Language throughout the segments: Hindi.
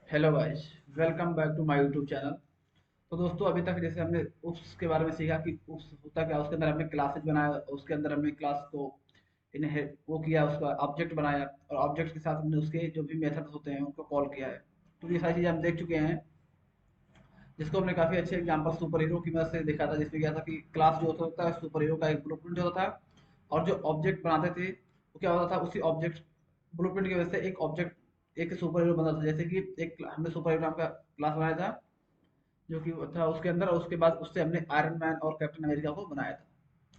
Hello guys, welcome back to my YouTube channel. तो दोस्तों, अभी तक जैसे हमने उप्स के बारे में सीखा कि उप्स होता क्या, उसके अंदर हमने क्लासेज बनाया, उसके अंदर हमने क्लास को इन्हें वो किया, उसका ऑब्जेक्ट बनाया और ऑब्जेक्ट के साथ हमने उसके जो भी मेथड्स होते हैं उनको कॉल किया है। तो ये सारी चीज़ें हम देख चुके हैं, जिसको हमने काफ़ी अच्छे एग्जाम्पल सुपर हीरो की मदद से देखा था, जिसमें क्या था कि क्लास जो होता है सुपर हीरो का एक ब्लूप्रिंट होता था और जो ऑब्जेक्ट बनाते थे वो क्या होता था, उसी ऑब्जेक्ट ब्लूप्रिंट की वजह से एक ऑब्जेक्ट एक सुपर हीरो बनता था। जैसे कि एक हमने सुपर हीरो नाम का क्लास बनाया था जो कि था उसके अंदर, और उसके बाद उससे हमने आयरन मैन और कैप्टन अमेरिका को बनाया था।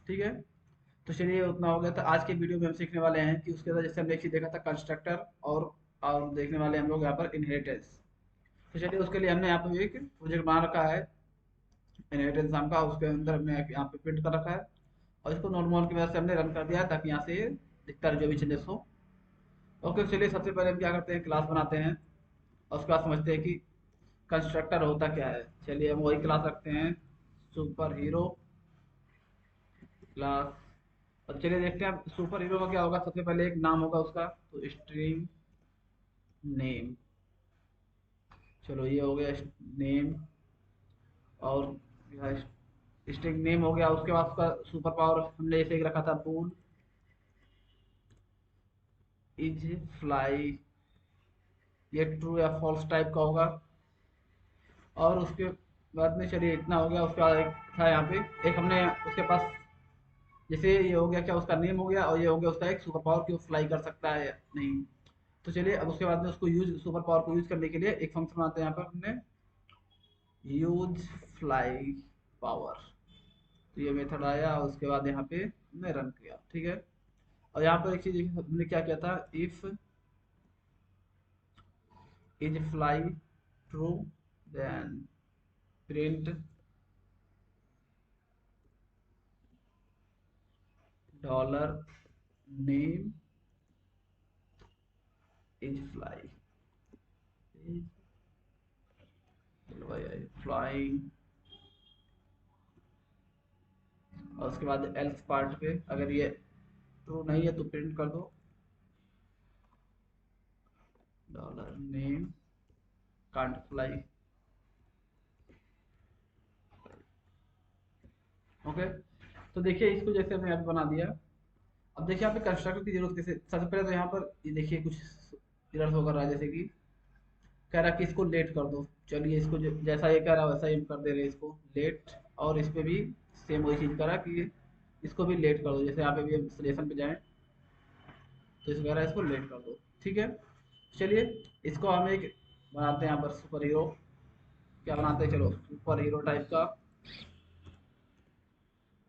ठीक है, तो चलिए उतना हो गया था। आज के वीडियो में हम सीखने वाले हैं कि उसके अंदर जैसे हमने एक चीज़ देखा था कंस्ट्रक्टर, और देखने वाले हम लोग यहाँ पर इनहेरिटेंस। तो चलिए उसके लिए हमने यहाँ पर एक प्रोजेक्ट बना रखा है इनहेरिटेंस नाम का, उसके अंदर हमने यहाँ पे प्रिंट कर रखा है और इसको नॉर्मल की वजह से हमने रन कर दिया है ताकि यहाँ से दिखता रहे जो भी चेंजेस हो। ओके, चलिए सबसे पहले हम क्या करते हैं, क्लास बनाते हैं और उसके बाद समझते हैं कि कंस्ट्रक्टर होता क्या है। चलिए हम वही क्लास रखते हैं, सुपर हीरो क्लास। अब चलिए देखते हैं सुपर हीरो का क्या होगा। सबसे पहले एक नाम होगा उसका, तो स्ट्रिंग नेम। चलो ये हो गया नेम, और स्ट्रिंग नेम हो गया। उसके बाद उसका सुपर पावर हमने जैसे एक रखा था, बून इज फ्लाई। ये ट्रू या फॉल्स टाइप का होगा। और उसके बाद में चलिए इतना हो गया। उसके बाद एक था यहाँ पे, एक हमने उसके पास जैसे ये हो गया क्या, उसका नेम हो गया और ये हो गया उसका एक सुपर पावर कि वो फ्लाई कर सकता है या नहीं। तो चलिए अब उसके बाद में उसको यूज सुपर पावर को यूज करने के लिए एक फंक्शन बनाते हैं यहाँ पर हमने, यूज फ्लाई पावर। तो ये मेथड आया और उसके बाद यहाँ पे हमने रन किया। ठीक है, और यहाँ पर एक चीज हमने क्या किया था, if is fly true then print dollar name is fly. Flying. और उसके बाद एल्स पार्ट पे अगर ये ट्रू नहीं है तो प्रिंट कर दो dollar name can't fly. Okay, तो देखिए इसको जैसे हमने यहाँ पे बना दिया। अब देखिए यहाँ पे कंस्ट्रक्टर की जरूरत कैसे, सबसे पहले तो यहाँ पर ये देखिए कुछ एरर्स हो कर रहा है, जैसे कि कह रहा है कि इसको लेट कर दो। चलिए इसको जैसा ये कह रहा है वैसा ही हम कर दे रहे हैं इसको लेट। और इस पे भी सेम वही चीज़ करा कि इसको भी लेट कर दो। जैसे यहाँ पे भी हम सिलेक्शन पे जाएं तो इसको कह रहा है इसको लेट कर दो। ठीक है, चलिए इसको हम एक बनाते हैं यहाँ पर सुपर हीरो। क्या बनाते हैं, चलो सुपर हीरो टाइप का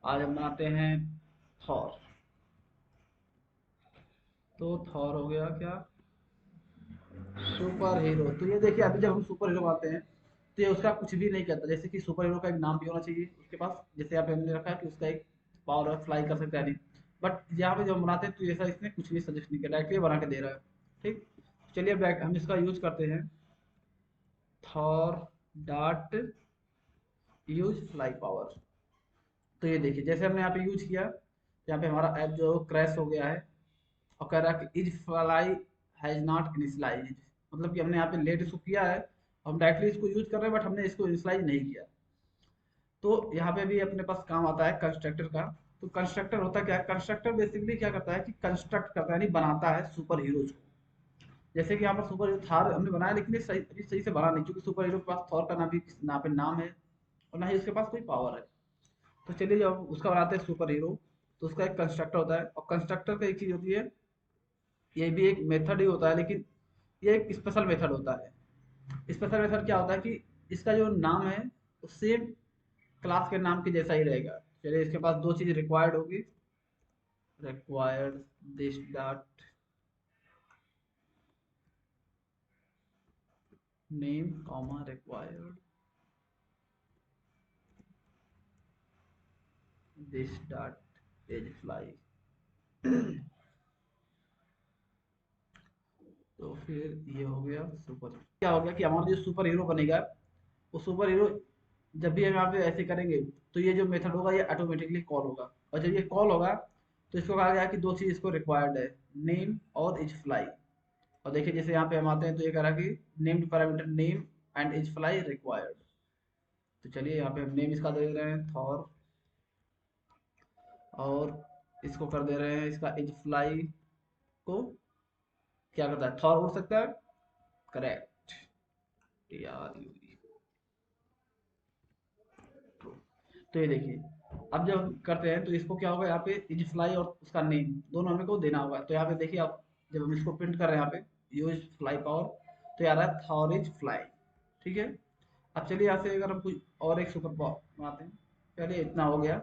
आज हम बनाते हैं थॉर। तो थॉर हो गया क्या, सुपर हीरो। तो ये देखिए अभी जब हम सुपर हीरो आते हैं तो ये उसका कुछ भी नहीं कहता। जैसे कि सुपर हीरो का एक नाम भी होना चाहिए उसके पास, जैसे यहाँ पे हमने रखा है कि उसका एक पावर है, फ्लाई कर सकता है नहीं। बट यहाँ पे जब हम बनाते हैं तो ऐसा इसने कुछ भी सजेस्ट नहीं किया, डायरेक्टली बना के दे रहा है। ठीक, चलिए बैक हम इसका यूज करते हैं, Thor dot use fly power. तो ये देखिए जैसे हमने यहाँ पे यूज किया, यहाँ पे हमारा ऐप जो क्रैश हो गया है और कह रहा है कि is fly has not initialised. मतलब कि हमने यहाँ पे लेट इसको किया है, हम डायरेक्टली इसको यूज कर रहे हैं बट हमने इसको इनिशियलाइज नहीं किया। तो यहाँ पे भी अपने पास काम आता है कंस्ट्रक्टर का। तो कंस्ट्रक्टर होता क्या है, कंस्ट्रक्टर बेसिकली क्या करता है कि कंस्ट्रक्ट करता है, यानी बनाता है सुपर हीरोज को। जैसे कि यहाँ पर सुपर हीरो थार हमने बनाया, लेकिन ये सही अभी सही से बना नहीं, क्योंकि सुपर हीरो के पास थॉर का ना भी ना पे नाम है और ना ही उसके पास कोई पावर है। तो चलिए जब उसका बनाते हैं सुपर हीरो, तो उसका एक कंस्ट्रक्टर होता है और कंस्ट्रक्टर का एक चीज होती है, ये भी एक मेथड ही होता है, लेकिन ये एक स्पेशल मेथड होता है। स्पेशल मेथड क्या होता है कि इसका जो नाम है वो सेम क्लास के नाम के जैसा ही रहेगा। चलिए इसके पास दो चीज रिक्वायर्ड होगी, required this dot name comma required this dot is fly. तो फिर ये हो गया सुपर। क्या हो गया कि हमारा जो सुपर हीरो बनेगा, वो सुपर हीरो जब भी हम यहाँ पे ऐसे करेंगे तो ये जो मेथड होगा ये ऑटोमेटिकली कॉल होगा। और जब ये कॉल होगा तो इसको कहा गया कि दो चीज इसको रिक्वायर्ड है, नेम और इज फ्लाई। और देखिए जैसे यहाँ पे हम आते हैं तो ये कह रहा है कि named parameter name and is fly required. तो चलिए यहाँ पे हम नेम इसका दे रहे हैं थॉर, और इसको कर दे रहे हैं इसका एज फ्लाई को क्या करता है, थॉर उड़ सकता है। करेक्ट यार। तो ये देखिए अब जब हम करते हैं तो इसको क्या होगा, यहाँ पे इज फ्लाई और उसका नेम दोनों हमें को देना होगा। तो यहाँ पे देखिए आप जब हम इसको प्रिंट कर रहे हैं यहाँ पे यूज फ्लाई पावर, तो यार है थॉर इज फ्लाई। ठीक है। अब चलिए यहाँ से अगर हम कुछ और एक सुपर पावर बनाते हैं। चलिए इतना हो गया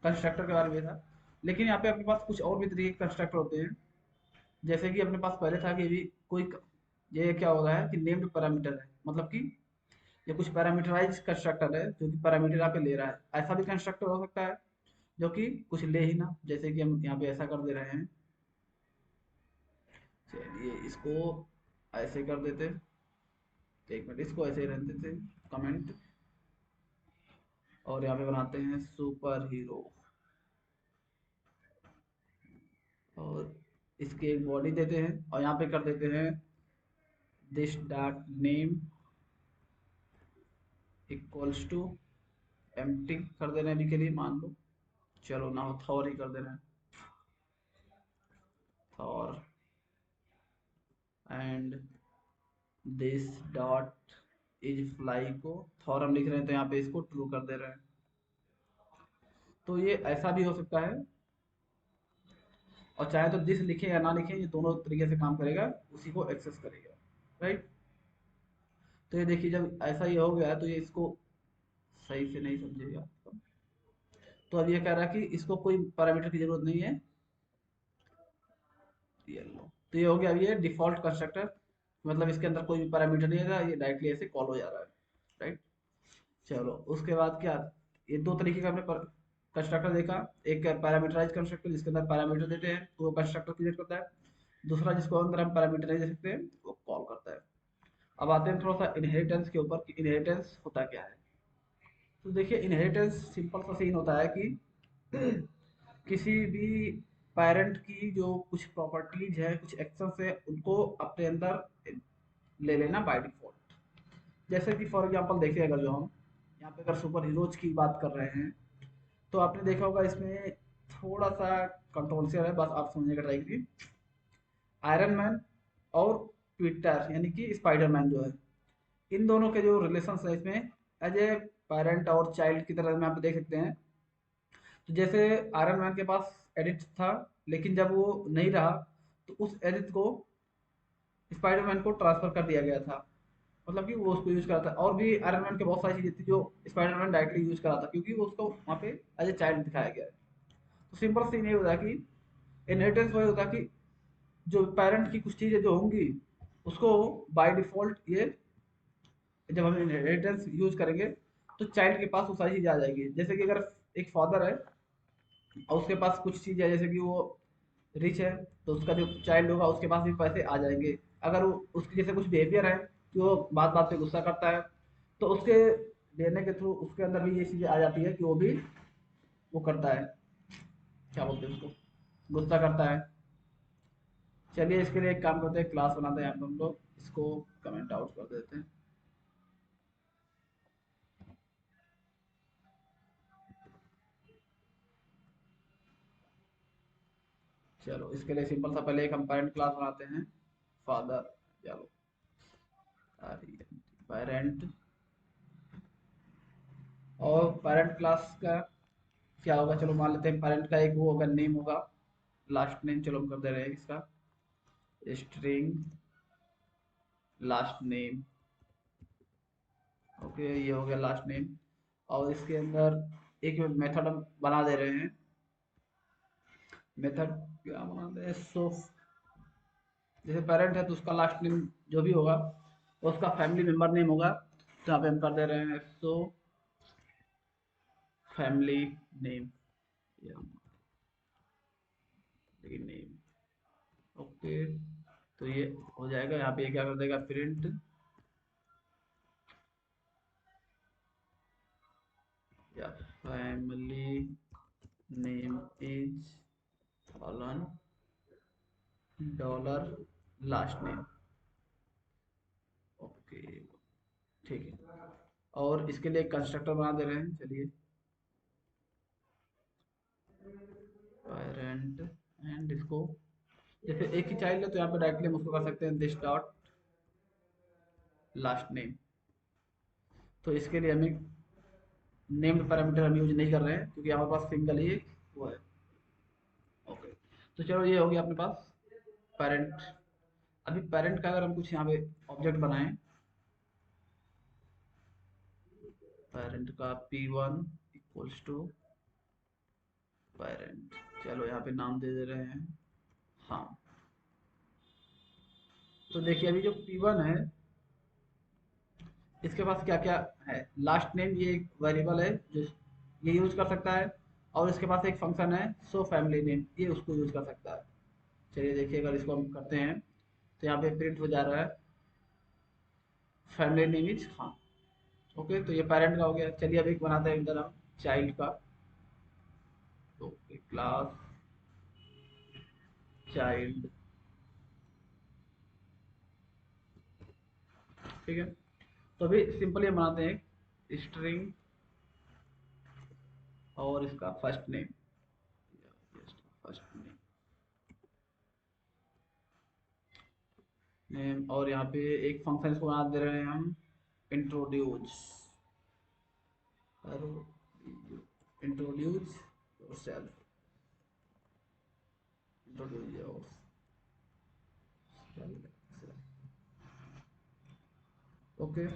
कंस्ट्रक्टर के बारे में था। लेकिन यहाँ पे अपने पास कुछ और भी तरीके के कंस्ट्रक्टर होते हैं। जैसे कि अपने पास पहले था कि भी कोई ये क्या हो रहा है कि नेम्ड पैरामीटर है, मतलब कि ये कुछ पैरामीटराइज कंस्ट्रक्टर है जो कि पैरामीटर यहाँ पे ले रहा है। ऐसा भी कंस्ट्रक्टर हो सकता है जो कि कुछ ले ही ना, जैसे कि हम यहाँ पे ऐसा कर दे रहे हैं। चलिए इसको ऐसे कर देते, एक मिनट इसको ऐसे ही रहने देते कमेंट, और यहाँ पे बनाते हैं सुपर हीरो, और इसकी एक बॉडी देते हैं और यहाँ पे कर देते हैं this dot name equals to empty कर दे रहे हैं अभी के लिए, मान लो चलो ना हो थॉर ही कर दे रहे हैं, Thor and this dot is fly को थॉर हम लिख रहे हैं तो यहाँ पे इसको ट्रू कर दे रहे हैं। तो ये ऐसा भी हो सकता है, और चाहे तो दिस लिखें या ना लिखें ये दोनों तरीके से काम करेगा, उसी को एक्सेस करेगा। राइट। तो ये देखिए जब ऐसा ही हो गया तो ये इसको सही से नहीं समझेगा। तो अब ये कह रहा है कि इसको कोई पैरामीटर की जरूरत नहीं है, ये लो। तो ये हो गया, अब ये डिफॉल्ट कंस्ट्रक्टर, मतलब इसके अंदर कोई भी पैरामीटर नहीं है, ये डायरेक्टली ऐसे कॉल हो जा रहा है। राइट। चलो उसके बाद क्या, ये दो तरीके का हमने कंस्ट्रक्टर देखा। एक पैरामीटराइज कंस्ट्रक्टर जिसके अंदर पैरामीटर देते हैं तो वो कंस्ट्रक्टर क्रिएट करता है। दूसरा जिसको अंदर हम पैरामीटर नहीं दे सकते हैं वो कॉल करता है। अब आते हैं थोड़ा सा इनहेरिटेंस के ऊपर कि इनहेरिटेंस होता क्या है। तो देखिए इनहेरिटेंस सिंपल सा सीन होता है कि किसी भी पेरेंट की जो कुछ प्रॉपर्टीज है, कुछ एक्शंस है, उनको अपने अंदर ले लेना बाय डिफॉल्ट। जैसे कि फॉर एग्जांपल देखिए अगर जो हम यहाँ पे अगर सुपर हीरोज की बात कर रहे हैं तो आपने देखा होगा इसमें थोड़ा सा कंट्रोवर्शियल है, बस आप समझने का ट्राई कीजिए। आयरन मैन और ट्विटर यानी कि स्पाइडरमैन जो है, इन दोनों के जो रिलेशन है इसमें एज ए पेरेंट और चाइल्ड की तरह में आप देख सकते हैं। तो जैसे आयरन मैन के पास एडिट था, लेकिन जब वो नहीं रहा तो उस एडिट को स्पाइडरमैन को ट्रांसफर कर दिया गया था, मतलब कि वो उसको यूज करा था। और भी आयरन मैन के बहुत सारी चीजें थी जो स्पाइडरमैन डायरेक्टली यूज करा था, क्योंकि वो उसको वहाँ पे एज ए चाइल्ड दिखाया गया है। तो सिंपल सीन ये होता है कि इनहेरिटेंस वही होता है कि जो पेरेंट की कुछ चीजें जो होंगी उसको बाय डिफॉल्ट ये जब हम इनहेरिटेंस यूज करेंगे तो चाइल्ड के पास वो सारी चीजें आ जाएगी। जैसे कि अगर एक फादर है और उसके पास कुछ चीज़ है, जैसे कि वो रिच है, तो उसका जो चाइल्ड होगा उसके पास भी पैसे आ जाएंगे। अगर वो उसकी जैसे कुछ बिहेवियर है कि वो बात बात पे गुस्सा करता है, तो उसके देने के थ्रू उसके अंदर भी ये चीज़ें आ जाती है कि वो भी वो करता है, क्या बोलते हैं उसको, गुस्सा करता है। चलिए इसके लिए एक काम करते हैं, क्लास बनाते हैं हम लोग, इसको कमेंट आउट कर देते हैं। चलो इसके लिए सिंपल सा पहले एक हम पेरेंट क्लास बनाते हैं, फादर, चलो पेरेंट। और पेरेंट क्लास का क्या होगा, चलो मान लेते हैं पेरेंट का एक वो होगा, नेम होगा, लास्ट नेम, चलो हम कर दे रहे हैं इसका स्ट्रिंग लास्ट नेम। ओके ये हो गया लास्ट नेम। और इसके अंदर एक मेथड हम बना दे रहे हैं, मेथड क्या बना दे रहे हैं, सो जैसे पेरेंट है तो उसका लास्ट नेम जो भी होगा वो उसका फैमिली मेंबर नेम होगा। तो यहाँ पे हम कर दे रहे हैं so family name, name. Okay तो ये हो जाएगा। यहाँ पे क्या कर देगा, प्रिंट या family name is colon dollar last name. Okay, ठीक है। और इसके लिए कंस्ट्रक्टर बना दे रहे हैं, चलिए। पेरेंट एंड इसको, जैसे एक ही चाइल्ड है तो यहाँ पे डायरेक्टली हम उसको कर सकते हैं दिस डॉट लास्ट नेम। तो इसके लिए हमें नेम्ड पैरामीटर हम यूज नहीं कर रहे हैं क्योंकि हमारे पास सिंगल ही वो है। ओके, तो चलो ये हो गया अपने पास पेरेंट। अभी पेरेंट का अगर हम कुछ यहाँ पे ऑब्जेक्ट बनाएं, पेरेंट का p1 इक्वल्स टू पेरेंट, चलो यहाँ पे नाम दे दे रहे हैं। हाँ, तो देखिए अभी जो p1 है इसके पास क्या क्या है। लास्ट नेम ये एक वेरिएबल है जो ये यूज कर सकता है, और इसके पास एक फंक्शन है सो फैमिली नेम, ये उसको यूज कर सकता है। चलिए देखिए अगर इसको हम करते हैं तो यहाँ पे प्रिंट हो जा रहा है family name is Khan. Okay, तो ये पेरेंट का हो गया। चलिए अब एक बनाते हैं इधर हम चाइल्ड का। तो क्लास चाइल्ड, ठीक है। तो अभी सिंपली हम बनाते हैं स्ट्रिंग और इसका फर्स्ट नेम, फर्स्ट नेम, और यहाँ पे एक फंक्शन इसको बना दे रहे हैं हम introduce, introduce yourself, introduce yourself. Okay,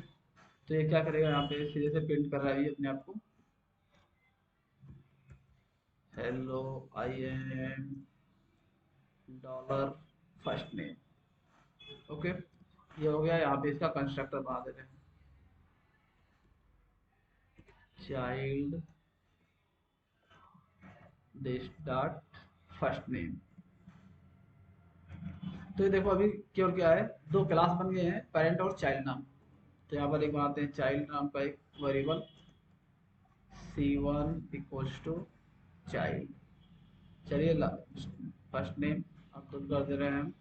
तो ये क्या करेगा यहाँ पे सीधे से प्रिंट कर रहा है ये अपने आप को, hello I am dollar first name. Okay, ये हो गया। यहाँ पे इसका कंस्ट्रक्टर बना देते हैं child this dot first name. तो ये देखो अभी केवल क्या है, दो क्लास बन गए हैं, पेरेंट और चाइल्ड नाम। तो यहाँ पर एक बनाते हैं चाइल्ड नाम का एक variable c1 equals to child. चलिए फर्स्ट नेम अब्दुल कर दे रहे हैं हम।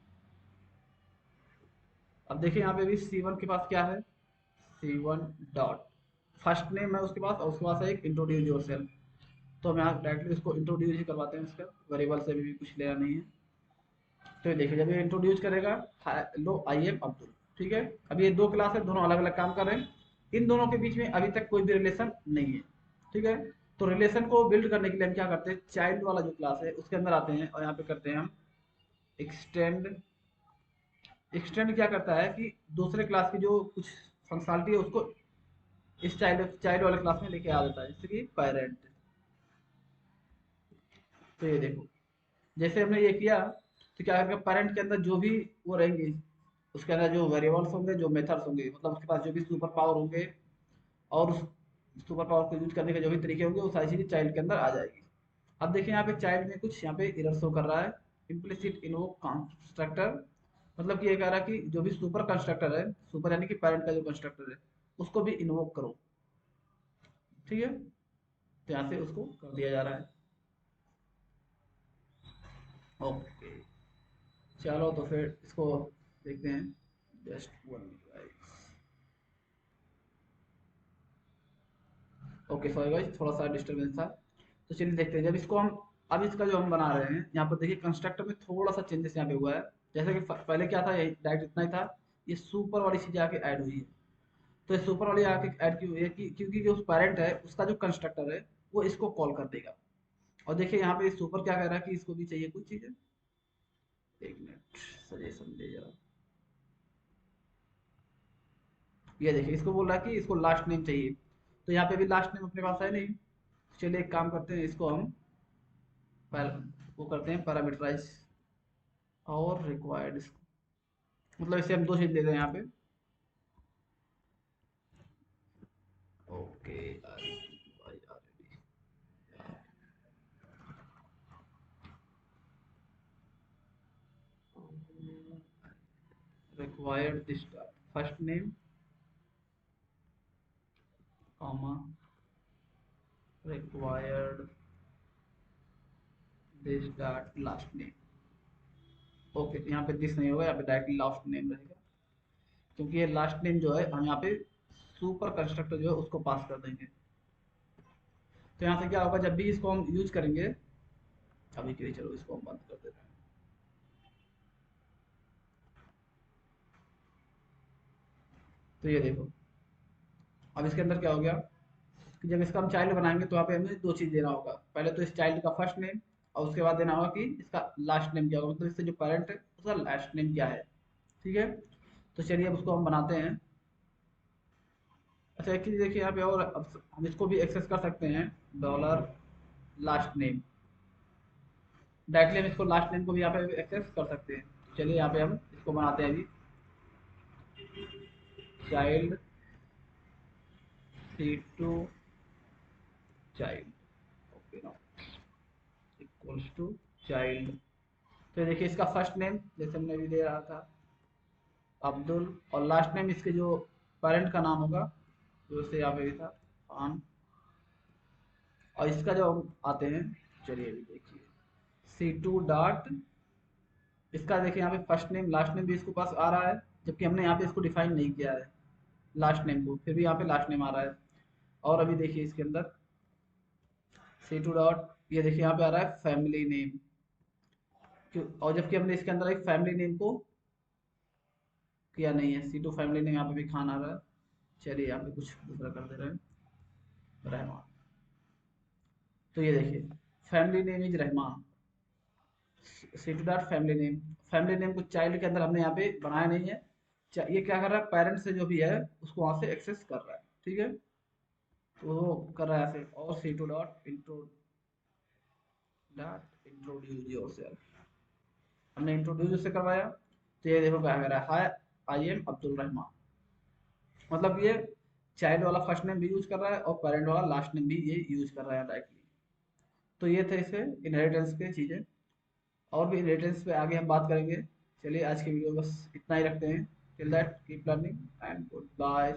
अब देखिए यहाँ पे भी c1 के पास क्या है, c1 डॉट फर्स्ट नेम है उसके पास, और उसके पास है एक इंट्रोड्यूस योरसेल्फ। तो हम यहाँ डायरेक्टली उसको इंट्रोड्यूस ही करवाते हैं, इसका वेरिएबल से भी कुछ लेना नहीं है। तो ये देखिए जब ये इंट्रोड्यूस करेगा लो आई एम अब्दुल, ठीक है। अब ये दो क्लास है, दोनों अलग अलग काम कर रहे हैं, इन दोनों के बीच में अभी तक कोई भी रिलेशन नहीं है, ठीक है। तो रिलेशन को बिल्ड करने के लिए हम क्या करते हैं, चाइल्ड वाला जो क्लास है उसके अंदर आते हैं और यहाँ पे करते हैं हम एक्सटेंड। एक्सटेंड क्या करता है कि दूसरे क्लास की जो कुछ फंक्शनलिटी है उसको इस चाइल्ड चाइल्ड वाले क्लास में लेके आ जाता है, जैसे कि पेरेंट। तो ये देखो जैसे हमने ये किया, तो क्या करेगा पेरेंट के अंदर जो भी वो रहेंगे, उसके अंदर जो वेरिएबल्स होंगे, जो मेथड्स होंगे, मतलब उसके पास जो भी सुपर पावर होंगे और उस सुपर पावर को यूज करने के जो भी तरीके होंगे वो सारी चीजें चाइल्ड के अंदर आ जाएगी। अब देखिए यहाँ पे चाइल्ड में कुछ यहाँ पे एरर शो कर रहा है, इम्प्लिसिट इन्वोक कंस्ट्रक्टर, मतलब कि ये कह रहा है कि जो भी सुपर कंस्ट्रक्टर है, सुपर यानी कि पेरेंट का जो कंस्ट्रक्टर है उसको भी इन्वोक करो, ठीक है। तो यहाँ से उसको कर दिया जा रहा है। ओके, चलो तो फिर इसको देखते हैं, just one. Okay sorry guys, थोड़ा सा डिस्टरबेंस था। तो चलिए देखते हैं जब इसको हम, अब इसका जो हम बना रहे हैं यहाँ पर देखिए कंस्ट्रक्टर में थोड़ा सा चेंजेस यहाँ पे हुआ है। जैसे कि पहले क्या था, ये डायरेक्ट इतना ही था, ये सुपर वाली चीज़ आके ऐड हुई है। तो ये सुपर वाली आके ऐड क्यों हुई है कि क्योंकि जो पेरेंट है उसका जो कंस्ट्रक्टर है वो इसको कॉल कर देगा। और देखिए यहाँ पे सुपर क्या कह रहा है कि इसको भी चाहिए कुछ चीज़ें। एक मिनट, सजेशन दे जरा। ये देखिए इसको बोल रहा है कि इसको लास्ट नेम चाहिए, तो यहाँ पे भी लास्ट नेम अपने पास है नहीं। चलिए एक काम करते हैं, इसको हम पैर वो करते हैं पैरामीटराइज और रिक्वायर्ड, मतलब इसे हम दो चीज ले रहे हैं यहाँ पे। Okay, required this first name comma required this dot last name. Okay, यहाँ पे दिस नहीं होगा, यहाँ पे डायरेक्टली लास्ट नेम रहेगा। क्योंकि ये लास्ट नेम जो है हम यहाँ पे सुपर कंस्ट्रक्टर जो है उसको पास कर देंगे। तो यहाँ से क्या होगा, जब भी इसको हम यूज करेंगे, अभी के लिए चलो इसको हम बंद कर देते हैं। तो ये देखो, अब इसके अंदर क्या हो गया कि जब इसका हम चाइल्ड बनाएंगे तो यहाँ पे हमें दो चीज़ देना होगा। पहले तो इस चाइल्ड का फर्स्ट नेम, और उसके बाद देना होगा कि इसका लास्ट नेम क्या होगा, मतलब इससे जो पेरेंट है उसका लास्ट नेम क्या है। ठीक है, तो चलिए अब उसको हम बनाते हैं। अच्छा एक चीज़ देखिए यहाँ पे, और अब हम इसको भी एक्सेस कर सकते हैं, डॉलर लास्ट नेम। डायरेक्टली हम इसको लास्ट नेम को भी यहाँ पे एक्सेस कर सकते हैं। चलिए यहाँ पे हम इसको बनाते हैं अभी, child C2 child, okay now equals to child. तो देखिए इसका फर्स्ट नेम जैसे हमने अभी दे रहा था अब्दुल, और लास्ट नेम इसके जो पेरेंट का नाम होगा जो से यहाँ पे भी था खान। और इसका जो हम आते हैं, चलिए अभी देखिए C2 डॉट, इसका देखिए यहाँ पे फर्स्ट नेम लास्ट नेम भी इसको पास आ रहा है, जबकि हमने यहाँ पे इसको डिफाइन नहीं किया है लास्ट नेम को, फिर भी यहाँ पे लास्ट नेम आ रहा है। और अभी देखिए इसके अंदर C2 डॉट, ये देखिए यहाँ पे आ रहा है फैमिली नेम, और जबकि हमने इसके अंदर एक फैमिली नेम को किया नहीं है। C2 फैमिली नेम यहाँ पे भी खान आ रहा है। चलिए यहाँ पे कुछ दूसरा कर दे रहे हैं, रहमान। तो ये देखिए family name is Rahman, C2 dot family name. Family name को चाइल्ड के अंदर हमने यहाँ पे बनाया नहीं है। ये क्या कर रहा है, पेरेंट से जो भी है उसको वहां से एक्सेस कर रहा है। ठीक है, तो वो कर रहा है ऐसे। और C2 डॉट इंट्रोड्यूस योरसेल्फ, हमने इंट्रोड्यूस उससे करवाया। तो ये देखो क्या कह रहा है, हाय आई एम अब्दुल रहमान, मतलब ये चाइल्ड वाला फर्स्ट नेम भी यूज कर रहा है और पेरेंट वाला लास्ट नेम भी ये यूज कर रहा है डायरेक्टली। तो ये थे इसके इनहेरिटेंस के चीज़ें, और भी इनहेरिटेंस पे आगे हम बात करेंगे। चलिए आज की वीडियो बस इतना ही रखते हैं। Till that keep learning and good bye.